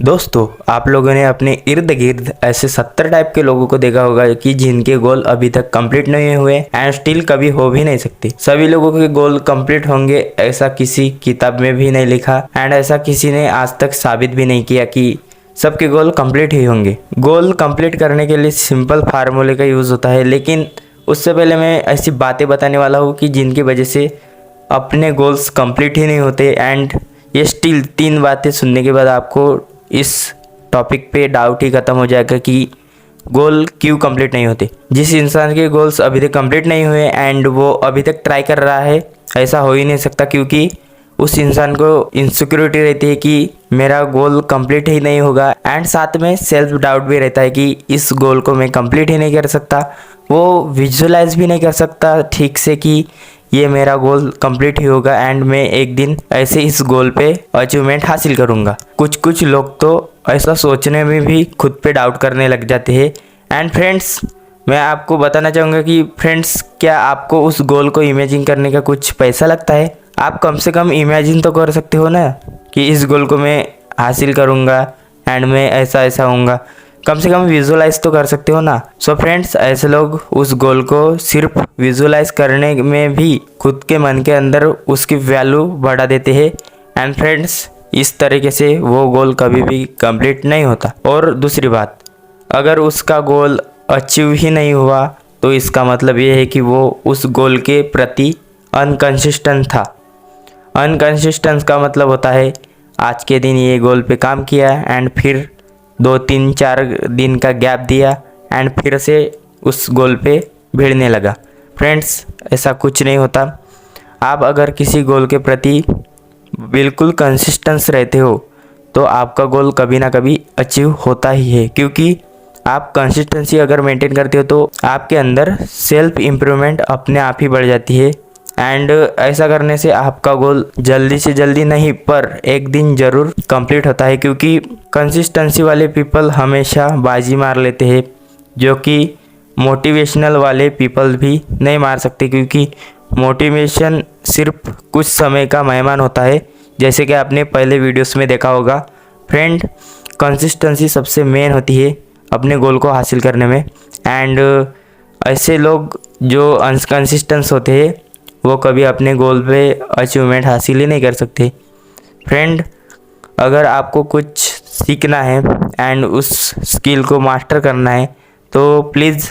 दोस्तों, आप लोगों ने अपने इर्द गिर्द ऐसे 70 टाइप के लोगों को देखा होगा कि जिनके गोल अभी तक कंप्लीट नहीं हुए एंड स्टिल कभी हो भी नहीं सकते। सभी लोगों के गोल कंप्लीट होंगे ऐसा किसी किताब में भी नहीं लिखा एंड ऐसा किसी ने आज तक साबित भी नहीं किया कि सबके गोल कंप्लीट ही होंगे। गोल कंप्लीट करने के लिए सिंपल फार्मूले का यूज़ होता है, लेकिन उससे पहले मैं ऐसी बातें बताने वाला हूँ कि जिनकी वजह से अपने गोल्स कंप्लीट ही नहीं होते एंड ये स्टिल 3 बातें सुनने के बाद आपको इस टॉपिक पे डाउट ही ख़त्म हो जाएगा कि गोल क्यों कंप्लीट नहीं होते। जिस इंसान के गोल्स अभी तक कंप्लीट नहीं हुए एंड वो अभी तक ट्राई कर रहा है, ऐसा हो ही नहीं सकता, क्योंकि उस इंसान को इनसिक्योरिटी रहती है कि मेरा गोल कंप्लीट ही नहीं होगा एंड साथ में सेल्फ डाउट भी रहता है कि इस गोल को मैं कंप्लीट ही नहीं कर सकता। वो विजुअलाइज भी नहीं कर सकता ठीक से कि ये मेरा गोल कंप्लीट ही होगा एंड मैं एक दिन ऐसे इस गोल पे अचीवमेंट हासिल करूंगा। कुछ लोग तो ऐसा सोचने में भी खुद पे डाउट करने लग जाते हैं। एंड फ्रेंड्स, मैं आपको बताना चाहूँगा कि फ्रेंड्स, क्या आपको उस गोल को इमेजिन करने का कुछ पैसा लगता है? आप कम से कम इमेजिन तो कर सकते हो ना कि इस गोल को मैं हासिल करूँगा एंड मैं ऐसा ऐसा होऊंगा। कम से कम विजुअलाइज तो कर सकते हो ना। सो फ्रेंड्स, ऐसे लोग उस गोल को सिर्फ विजुअलाइज करने में भी खुद के मन के अंदर उसकी वैल्यू बढ़ा देते हैं एंड फ्रेंड्स, इस तरीके से वो गोल कभी भी कंप्लीट नहीं होता। और दूसरी बात, अगर उसका गोल अचीव ही नहीं हुआ तो इसका मतलब ये है कि वो उस गोल के प्रति अनकंसिस्टेंट था। अनकंसिस्टेंस का मतलब होता है आज के दिन ये गोल पे काम किया एंड फिर 2-3-4 दिन का गैप दिया एंड फिर से उस गोल पे भिड़ने लगा। फ्रेंड्स, ऐसा कुछ नहीं होता। आप अगर किसी गोल के प्रति बिल्कुल कंसिस्टेंस रहते हो तो आपका गोल कभी ना कभी अचीव होता ही है, क्योंकि आप कंसिस्टेंसी अगर मेंटेन करते हो तो आपके अंदर सेल्फ इम्प्रूवमेंट अपने आप ही बढ़ जाती है एंड ऐसा करने से आपका गोल जल्दी से जल्दी नहीं पर एक दिन ज़रूर कंप्लीट होता है, क्योंकि कंसिस्टेंसी वाले पीपल हमेशा बाजी मार लेते हैं, जो कि मोटिवेशनल वाले पीपल भी नहीं मार सकते, क्योंकि मोटिवेशन सिर्फ कुछ समय का मेहमान होता है, जैसे कि आपने पहले वीडियोस में देखा होगा। फ्रेंड, कंसिस्टेंसी सबसे मेन होती है अपने गोल को हासिल करने में एंड ऐसे लोग जो अनकंसिस्टेंस होते हैं वो कभी अपने गोल पे अचीवमेंट हासिल ही नहीं कर सकते। फ्रेंड, अगर आपको कुछ सीखना है एंड उस स्किल को मास्टर करना है तो प्लीज़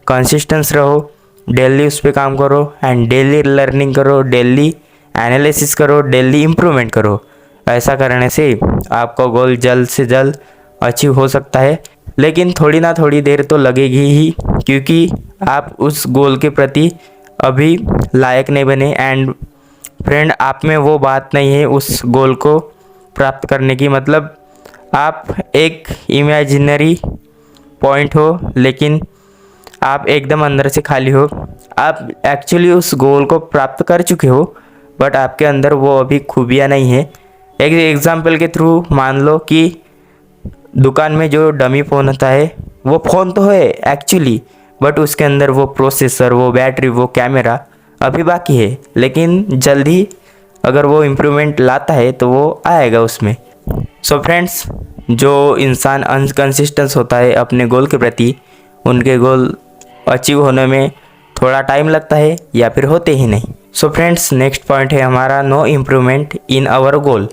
कंसिस्टेंस रहो, डेली उस पर काम करो एंड डेली लर्निंग करो, डेली एनालिसिस करो, डेली इम्प्रूवमेंट करो। ऐसा करने से आपका गोल जल्द से जल्द अचीव हो सकता है, लेकिन थोड़ी ना थोड़ी देर तो लगेगी ही, क्योंकि आप उस गोल के प्रति अभी लायक नहीं बने एंड फ्रेंड, आप में वो बात नहीं है उस गोल को प्राप्त करने की। मतलब आप एक इमेजिनरी पॉइंट हो, लेकिन आप एकदम अंदर से खाली हो। आप एक्चुअली उस गोल को प्राप्त कर चुके हो बट आपके अंदर वो अभी खूबियाँ नहीं है। एक एग्जांपल के थ्रू मान लो कि दुकान में जो डमी फ़ोन होता है वो फ़ोन तो है एक्चुअली, बट उसके अंदर वो प्रोसेसर, वो बैटरी, वो कैमरा अभी बाकी है, लेकिन जल्द ही अगर वो इम्प्रूवमेंट लाता है तो वो आएगा उसमें। सो फ्रेंड्स, जो इंसान अनकंसिस्टेंस होता है अपने गोल के प्रति, उनके गोल अचीव होने में थोड़ा टाइम लगता है या फिर होते ही नहीं। सो फ्रेंड्स, नेक्स्ट पॉइंट है हमारा no improvement in our goal.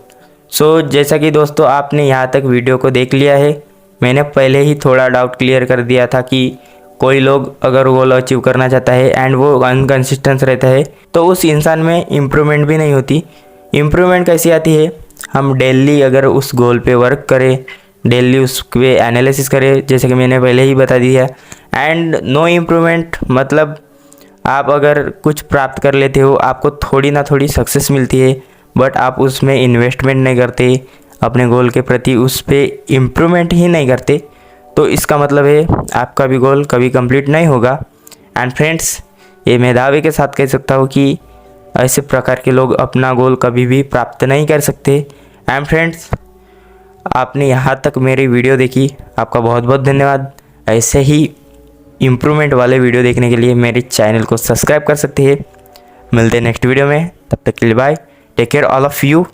So जैसा कि दोस्तों आपने यहाँ तक वीडियो को देख लिया है, मैंने पहले ही थोड़ा डाउट क्लियर कर दिया था कि कोई लोग अगर गोल अचीव करना चाहता है एंड वो अनकंसिस्टेंस रहता है तो उस इंसान में इम्प्रूवमेंट भी नहीं होती। इम्प्रूवमेंट कैसी आती है? हम डेली अगर उस गोल पे वर्क करें, डेली उस पे एनालिसिस करें, जैसे कि मैंने पहले ही बता दिया। एंड नो इम्प्रूवमेंट मतलब आप अगर कुछ प्राप्त कर लेते हो, आपको थोड़ी ना थोड़ी सक्सेस मिलती है, बट आप उसमें इन्वेस्टमेंट नहीं करते, अपने गोल के प्रति उस पर इम्प्रूवमेंट ही नहीं करते, तो इसका मतलब है आपका भी गोल कभी कंप्लीट नहीं होगा। एंड फ्रेंड्स, ये मैं दावे के साथ कह सकता हूँ कि ऐसे प्रकार के लोग अपना गोल कभी भी प्राप्त नहीं कर सकते। एंड फ्रेंड्स, आपने यहाँ तक मेरी वीडियो देखी, आपका बहुत बहुत धन्यवाद। ऐसे ही इम्प्रूवमेंट वाले वीडियो देखने के लिए मेरे चैनल को सब्सक्राइब कर सकते हैं। मिलते हैं नेक्स्ट वीडियो में, तब तक के लिए bye, take care all of you.